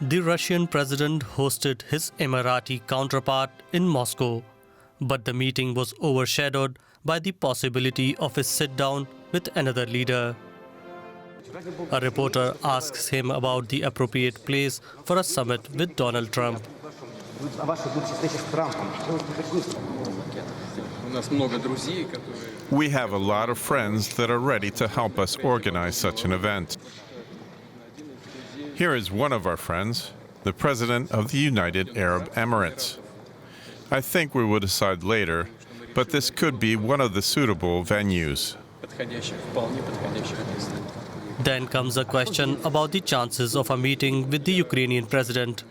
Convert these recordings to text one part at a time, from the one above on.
The Russian president hosted his Emirati counterpart in Moscow, but the meeting was overshadowed by the possibility of a sit-down with another leader. A reporter asks him about the appropriate place for a summit with Donald Trump. We have a lot of friends that are ready to help us organize such an event. Here is one of our friends, the President of the United Arab Emirates. I think we will decide later, but this could be one of the suitable venues. Then comes a question about the chances of a meeting with the Ukrainian president.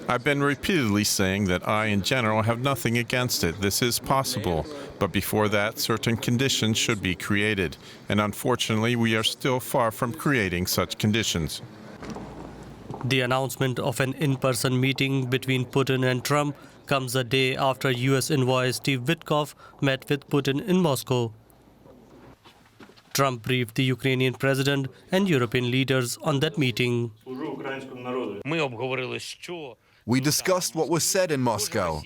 I've been repeatedly saying that I, in general, have nothing against it. This is possible. But before that, certain conditions should be created. And unfortunately, we are still far from creating such conditions. The announcement of an in-person meeting between Putin and Trump comes a day after U.S. envoy Steve Witkoff met with Putin in Moscow. Trump briefed the Ukrainian president and European leaders on that meeting. We discussed what was said in Moscow.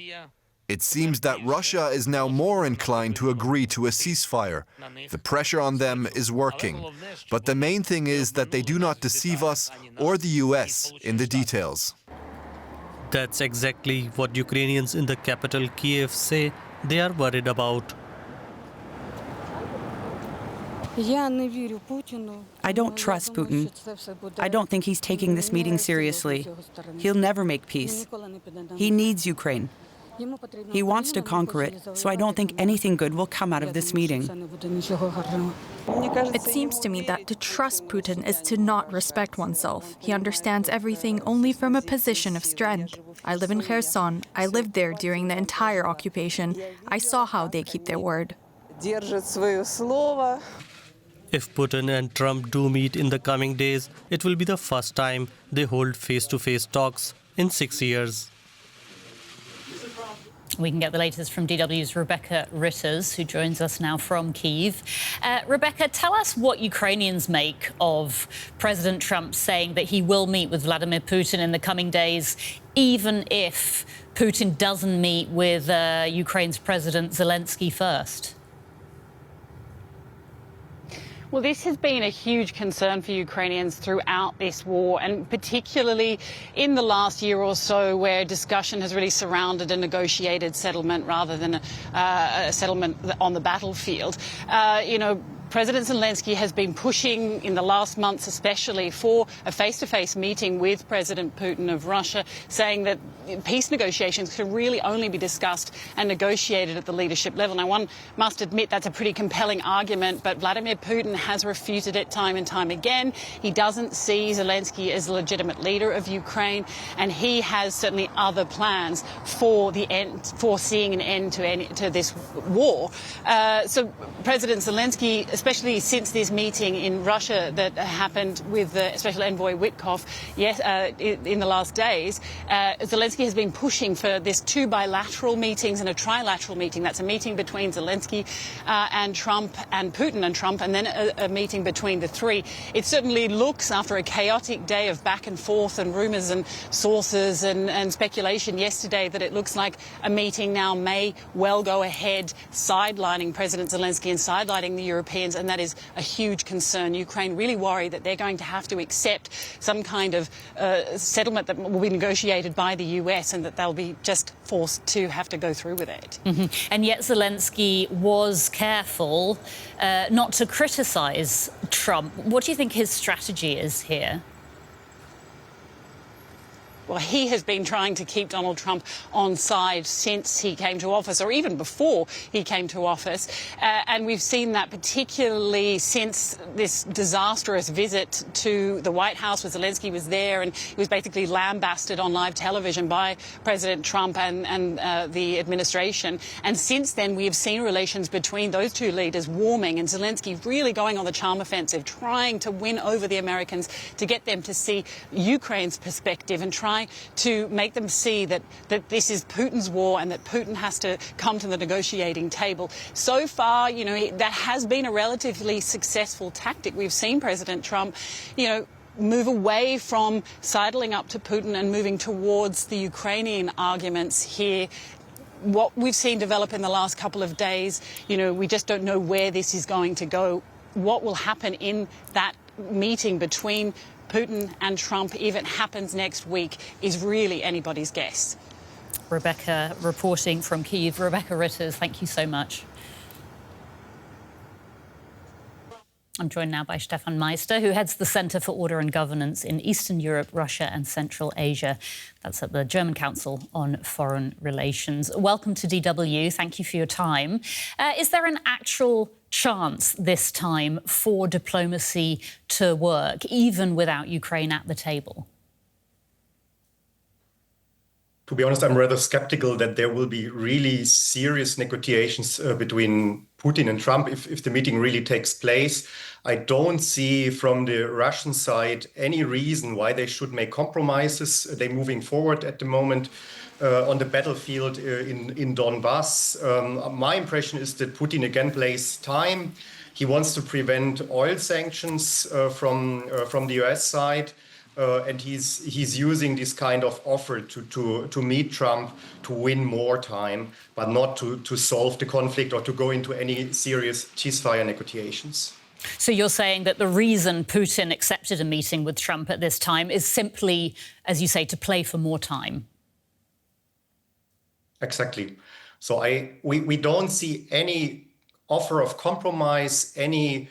It seems that Russia is now more inclined to agree to a ceasefire. The pressure on them is working. But the main thing is that they do not deceive us or the US in the details. That's exactly what Ukrainians in the capital Kyiv say they are worried about. I don't trust Putin. I don't think he's taking this meeting seriously. He'll never make peace. He needs Ukraine. He wants to conquer it, so I don't think anything good will come out of this meeting. It seems to me that to trust Putin is to not respect oneself. He understands everything only from a position of strength. I live in Kherson. I lived there during the entire occupation. I saw how they keep their word. If Putin and Trump do meet in the coming days, it will be the first time they hold face-to-face talks in 6 years. We can get the latest from DW's Rebecca Ritters, who joins us now from Kyiv. Rebecca, tell us what Ukrainians make of President Trump saying that he will meet with Vladimir Putin in the coming days, even if Putin doesn't meet with Ukraine's President Zelenskyy first. Well, this has been a huge concern for Ukrainians throughout this war, and particularly in the last year or so, where discussion has really surrounded a negotiated settlement rather than a settlement on the battlefield. President Zelenskyy has been pushing in the last months especially for a face-to-face meeting with President Putin of Russia, saying that peace negotiations can really only be discussed and negotiated at the leadership level. Now, one must admit that's a pretty compelling argument, but Vladimir Putin has refuted it time and time again. He doesn't see Zelenskyy as a legitimate leader of Ukraine, and he has certainly other plans for seeing an end to this war. So President Zelenskyy, especially since this meeting in Russia that happened with the Special Envoy Witkoff in the last days, Zelenskyy has been pushing for this 2 bilateral meetings and a trilateral meeting. That's a meeting between Zelenskyy and Trump and Putin and Trump, and then a meeting between the three. It certainly looks, after a chaotic day of back and forth and rumours and sources and speculation yesterday, that it looks like a meeting now may well go ahead, sidelining President Zelenskyy and sidelining the Europeans, and that is a huge concern. Ukraine really worry that they're going to have to accept some kind of settlement that will be negotiated by the US, and that they'll be just forced to have to go through with it. Mm-hmm. And yet Zelenskyy was careful not to criticise Trump. What do you think his strategy is here? Well, he has been trying to keep Donald Trump on side since he came to office, or even before he came to office. And we've seen that particularly since this disastrous visit to the White House, where Zelenskyy was there, and he was basically lambasted on live television by President Trump and the administration. And since then, we have seen relations between those two leaders warming, and Zelenskyy really going on the charm offensive, trying to win over the Americans, to get them to see Ukraine's perspective and try to make them see that this is Putin's war and that Putin has to come to the negotiating table. So far, that has been a relatively successful tactic. We've seen President Trump, move away from sidling up to Putin and moving towards the Ukrainian arguments here. What we've seen develop in the last couple of days, we just don't know where this is going to go. What will happen in that meeting between Putin and Trump, if it happens next week, is really anybody's guess. Rebecca reporting from Kyiv. Rebecca Ritters, thank you so much. I'm joined now by Stefan Meister, who heads the Centre for Order and Governance in Eastern Europe, Russia and Central Asia. That's at the German Council on Foreign Relations. Welcome to DW. Thank you for your time. Is there an actual chance this time for diplomacy to work, even without Ukraine at the table? To be honest, I'm rather skeptical that there will be really serious negotiations between Putin and Trump if the meeting really takes place. I don't see from the Russian side any reason why they should make compromises. They're moving forward at the moment on the battlefield in Donbass. My impression is that Putin again plays time. He wants to prevent oil sanctions from the US side. And he's using this kind of offer to meet Trump to win more time, but not to solve the conflict or to go into any serious ceasefire negotiations. So you're saying that the reason Putin accepted a meeting with Trump at this time is simply, as you say, to play for more time? Exactly. So we don't see any offer of compromise, any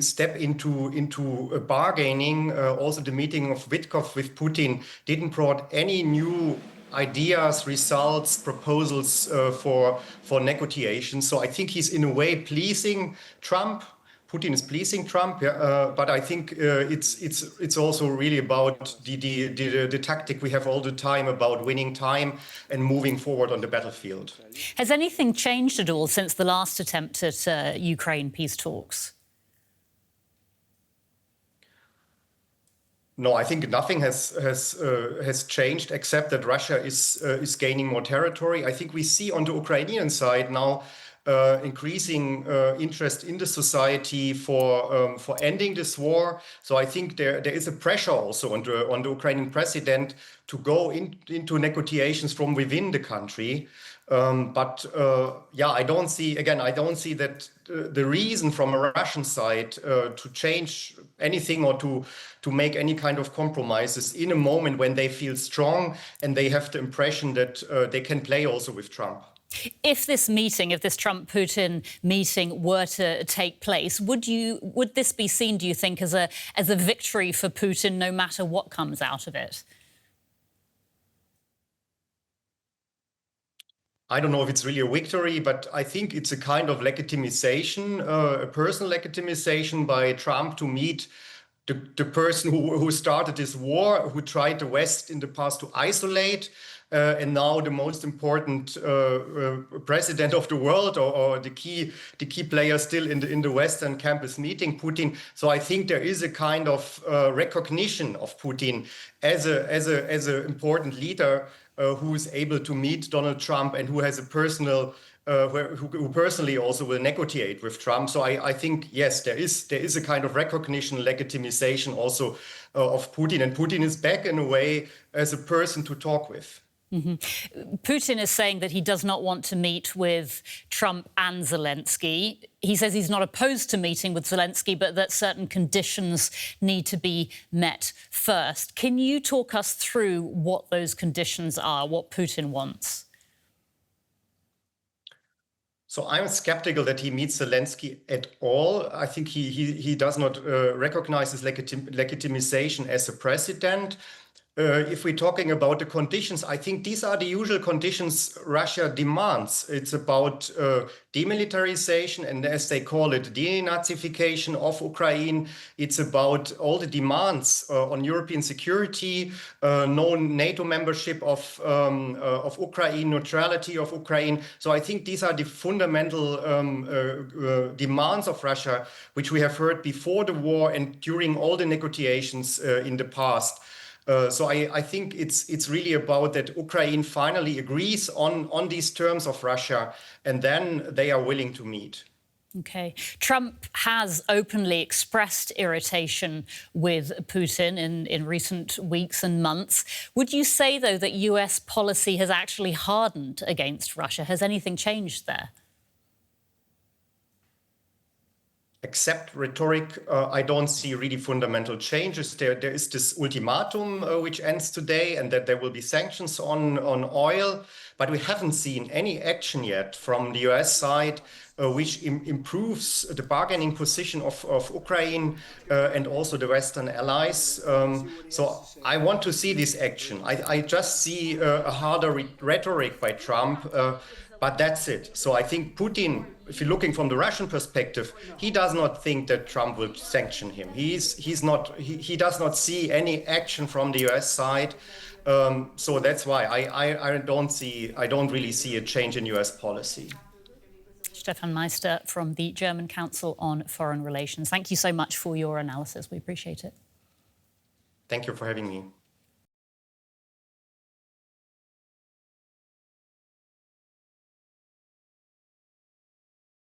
step into bargaining. Also, the meeting of Witkoff with Putin didn't brought any new ideas, results, proposals for negotiations. So I think he's in a way pleasing Trump. Putin is pleasing Trump, but I think it's also really about the tactic we have all the time about winning time and moving forward on the battlefield. Has anything changed at all since the last attempt at Ukraine peace talks? No, I think nothing has changed except that Russia is gaining more territory. I think we see on the Ukrainian side now increasing interest in the society for ending this war. So I think there is a pressure also on the Ukrainian president to go into negotiations from within the country. I don't see that the reason from a Russian side to change anything or to make any kind of compromises in a moment when they feel strong and they have the impression that they can play also with Trump. If this Trump-Putin meeting were to take place, would this be seen, do you think, as a victory for Putin, no matter what comes out of it? I don't know if it's really a victory, but I think it's a kind of legitimization, a personal legitimization by Trump to meet the person who started this war, who tried the West in the past to isolate, and now the most important president of the world, or the key player still in the Western camp is meeting Putin. So I think there is a kind of recognition of Putin as a important leader who is able to meet Donald Trump and who has a personal who personally also will negotiate with Trump. So I think, yes, there is a kind of recognition, legitimization also of Putin. And Putin is back in a way as a person to talk with. Mm-hmm. Putin is saying that he does not want to meet with Trump and Zelenskyy. He says he's not opposed to meeting with Zelenskyy, but that certain conditions need to be met first. Can you talk us through what those conditions are, what Putin wants? So I'm skeptical that he meets Zelenskyy at all. I think he does not recognize his legitimization as a president. If we're talking about the conditions, I think these are the usual conditions Russia demands. It's about demilitarization and, as they call it, denazification of Ukraine. It's about all the demands on European security, no NATO membership of Ukraine, neutrality of Ukraine. So I think these are the fundamental demands of Russia, which we have heard before the war and during all the negotiations in the past. So I think it's really about that Ukraine finally agrees on these terms of Russia, and then they are willing to meet. OK. Trump has openly expressed irritation with Putin in recent weeks and months. Would you say, though, that US policy has actually hardened against Russia? Has anything changed there? Except rhetoric, I don't see really fundamental changes. There is this ultimatum which ends today, and that there will be sanctions on oil. But we haven't seen any action yet from the US side which improves the bargaining position of Ukraine and also the Western allies. So I want to see this action. I just see a harder rhetoric by Trump. But that's it. So I think Putin, if you're looking from the Russian perspective, he does not think that Trump will sanction him. He does not see any action from the US side. So that's why I don't really see a change in US policy. Stefan Meister from the German Council on Foreign Relations. Thank you so much for your analysis. We appreciate it. Thank you for having me.